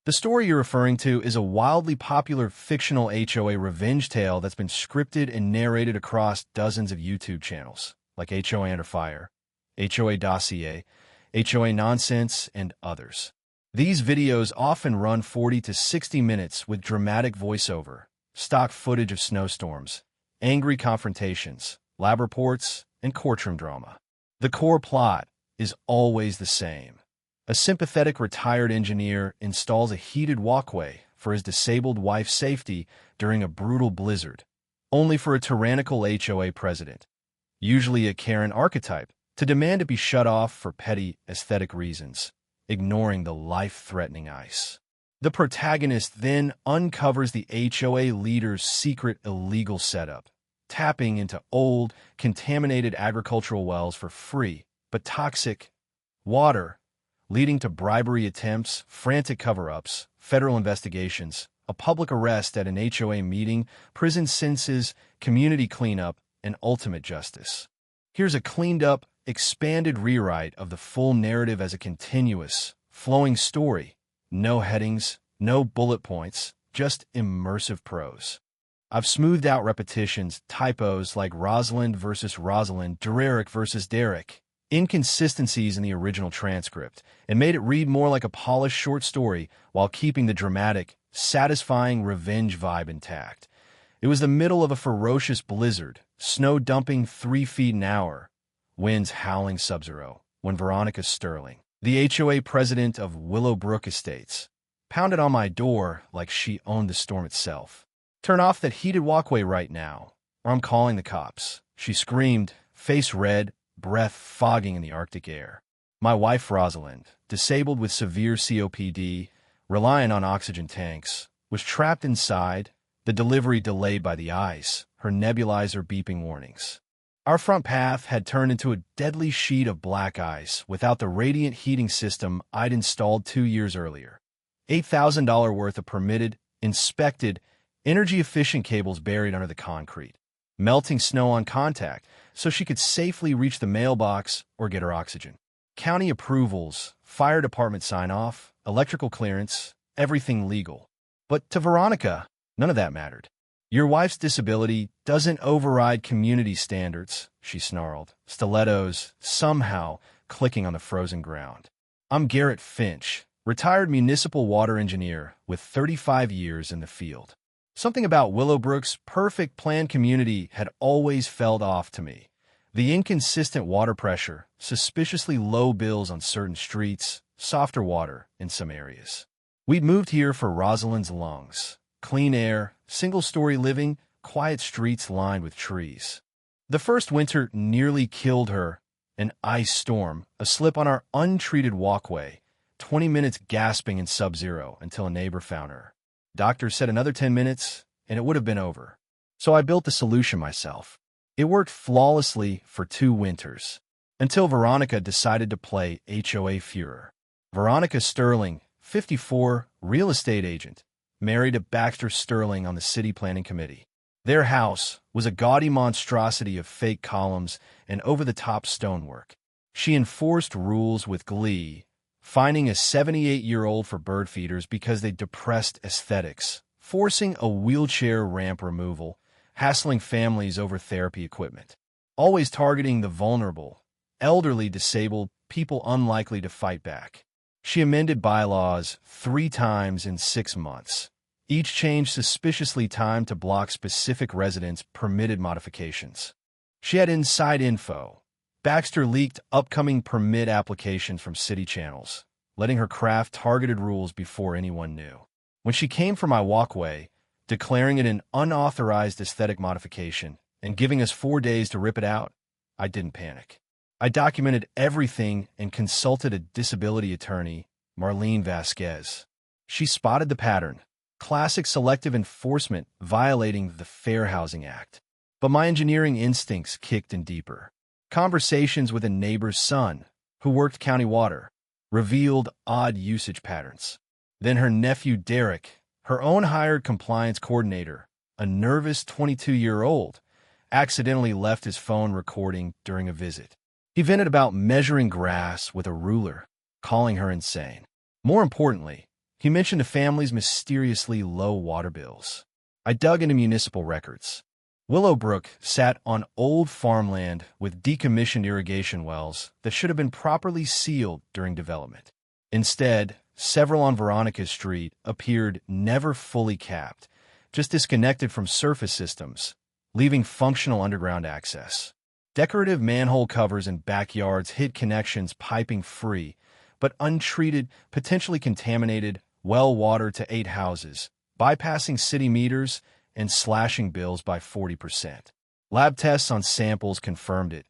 The story you're referring to is a wildly popular fictional HOA revenge tale that's been scripted and narrated across dozens of YouTube channels, like HOA Under Fire, HOA Dossier, HOA Nonsense, and others. These videos often run 40 to 60 minutes with dramatic voiceover, stock footage of snowstorms, angry confrontations, lab reports, and courtroom drama. The core plot is always the same. A sympathetic retired engineer installs a heated walkway for his disabled wife's safety during a brutal blizzard, only for a tyrannical HOA president, usually a Karen archetype, to demand it be shut off for petty aesthetic reasons, ignoring the life-threatening ice. The protagonist then uncovers the HOA leader's secret illegal setup, tapping into old, contaminated agricultural wells for free but toxic water, leading to bribery attempts, frantic cover-ups, federal investigations, a public arrest at an HOA meeting, prison sentences, community cleanup, and ultimate justice. Here's a cleaned-up, expanded rewrite of the full narrative as a continuous, flowing story. No headings, no bullet points, just immersive prose. I've smoothed out repetitions, typos like Rosalind versus Rosalind, Derek versus Derek, inconsistencies in the original transcript, and made it read more like a polished short story while keeping the dramatic, satisfying revenge vibe intact. It was the middle of a ferocious blizzard, snow dumping 3 feet an hour, winds howling sub-zero, when Veronica Sterling, the HOA president of Willowbrook Estates, pounded on my door like she owned the storm itself. "Turn off that heated walkway right now, or I'm calling the cops," she screamed, face red, breath fogging in the Arctic air. My wife Rosalind, disabled with severe COPD, reliant on oxygen tanks, was trapped inside, the delivery delayed by the ice, her nebulizer beeping warnings. Our front path had turned into a deadly sheet of black ice without the radiant heating system I'd installed 2 years earlier. $8,000 worth of permitted, inspected, energy-efficient cables buried under the concrete, melting snow on contact so she could safely reach the mailbox or get her oxygen. County approvals, fire department sign-off, electrical clearance, everything legal. But to Veronica, none of that mattered. "Your wife's disability doesn't override community standards," she snarled, stilettos somehow clicking on the frozen ground. "I'm Garrett Finch, retired municipal water engineer with 35 years in the field. Something about Willowbrook's perfect planned community had always felt off to me. The inconsistent water pressure, suspiciously low bills on certain streets, softer water in some areas. We'd moved here for Rosalind's lungs. Clean air, single-story living, quiet streets lined with trees. The first winter nearly killed her. An ice storm, a slip on our untreated walkway, 20 minutes gasping in sub-zero until a neighbor found her. Doctors said another 10 minutes, and it would have been over. So I built the solution myself. It worked flawlessly for 2 winters, until Veronica decided to play HOA Führer. Veronica Sterling, 54, real estate agent, married to Baxter Sterling on the city planning committee. Their house was a gaudy monstrosity of fake columns and over-the-top stonework. She enforced rules with glee, fining a 78-year-old for bird feeders because they depressed aesthetics, forcing a wheelchair ramp removal, hassling families over therapy equipment, always targeting the vulnerable, elderly, disabled, people unlikely to fight back. She amended bylaws 3 times in 6 months, each change suspiciously timed to block specific residents' permitted modifications. She had inside info. Baxter leaked upcoming permit applications from city channels, letting her craft targeted rules before anyone knew. When she came for my walkway, declaring it an unauthorized aesthetic modification and giving us 4 days to rip it out, I didn't panic. I documented everything and consulted a disability attorney, Marlene Vasquez. She spotted the pattern, classic selective enforcement violating the Fair Housing Act. But my engineering instincts kicked in deeper. Conversations with a neighbor's son, who worked county water, revealed odd usage patterns. Then her nephew Derek, her own hired compliance coordinator, a nervous 22-year-old, accidentally left his phone recording during a visit. He vented about measuring grass with a ruler, calling her insane. More importantly, He mentioned a family's mysteriously low water bills. I dug into municipal records. Willowbrook sat on old farmland with decommissioned irrigation wells that should have been properly sealed during development. Instead, several on Veronica Street appeared never fully capped, just disconnected from surface systems, leaving functional underground access. Decorative manhole covers in backyards hid connections piping free, but untreated, potentially contaminated well water to 8 houses, bypassing city meters and slashing bills by 40%. Lab tests on samples confirmed it.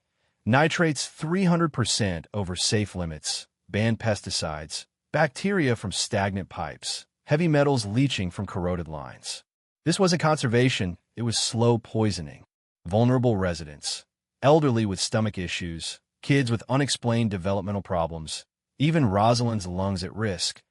Nitrates 300% over safe limits, banned pesticides, bacteria from stagnant pipes, heavy metals leaching from corroded lines. This wasn't conservation, it was slow poisoning. Vulnerable residents, elderly with stomach issues, kids with unexplained developmental problems, even Rosalind's lungs at risk,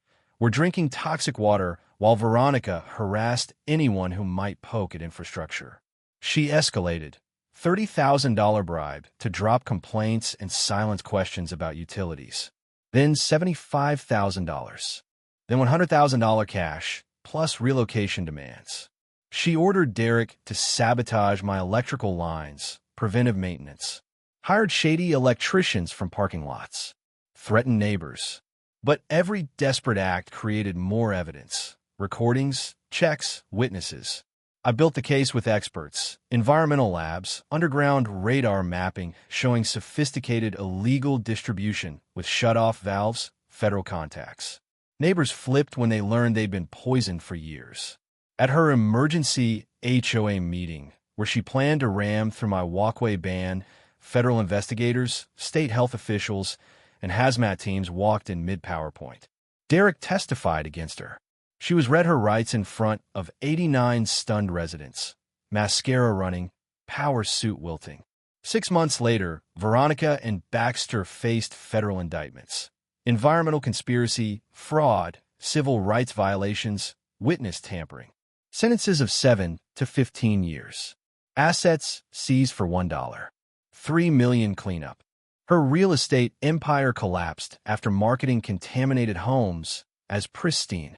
were drinking toxic water while Veronica harassed anyone who might poke at infrastructure. She escalated, $30,000 bribe to drop complaints and silence questions about utilities. Then $75,000. Then $100,000 cash, plus relocation demands. She ordered Derek to sabotage my electrical lines, preventive maintenance. Hired shady electricians from parking lots. Threatened neighbors. But every desperate act created more evidence. Recordings, checks, witnesses. I built the case with experts, environmental labs, underground radar mapping showing sophisticated illegal distribution with shut-off valves, federal contacts. Neighbors flipped when they learned they'd been poisoned for years. At her emergency HOA meeting, where she planned to ram through my walkway ban, federal investigators, state health officials, and hazmat teams walked in mid-PowerPoint. Derek testified against her. She was read her rights in front of 89 stunned residents, mascara running, power suit wilting. 6 months later, Veronica and Baxter faced federal indictments. Environmental conspiracy, fraud, civil rights violations, witness tampering. Sentences of 7 to 15 years. Assets seized for $1. $3 million cleanup. Her real estate empire collapsed after marketing contaminated homes as pristine.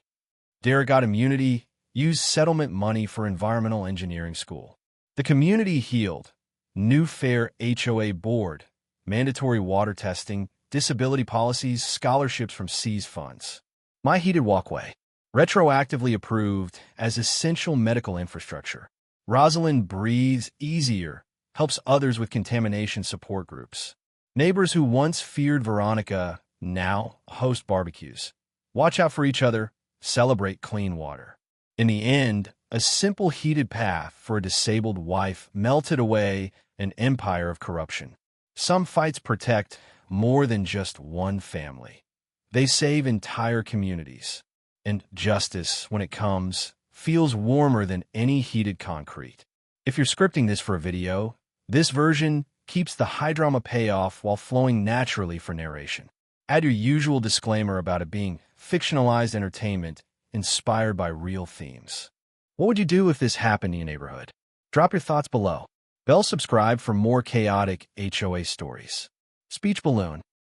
Derek got immunity, used settlement money for environmental engineering school. The community healed. New fair HOA board, mandatory water testing, disability policies, scholarships from seized funds. My heated walkway. Retroactively approved as essential medical infrastructure. Rosalind breathes easier, helps others with contamination support groups. Neighbors who once feared Veronica now host barbecues. Watch out for each other, celebrate clean water. In the end, a simple heated path for a disabled wife melted away an empire of corruption. Some fights protect more than just one family. They save entire communities. And justice, when it comes, feels warmer than any heated concrete. If you're scripting this for a video, this version keeps the high drama payoff while flowing naturally for narration. Add your usual disclaimer about it being fictionalized entertainment inspired by real themes. What would you do if this happened in your neighborhood? Drop your thoughts below. Bell subscribe for more chaotic HOA stories. Speech balloon.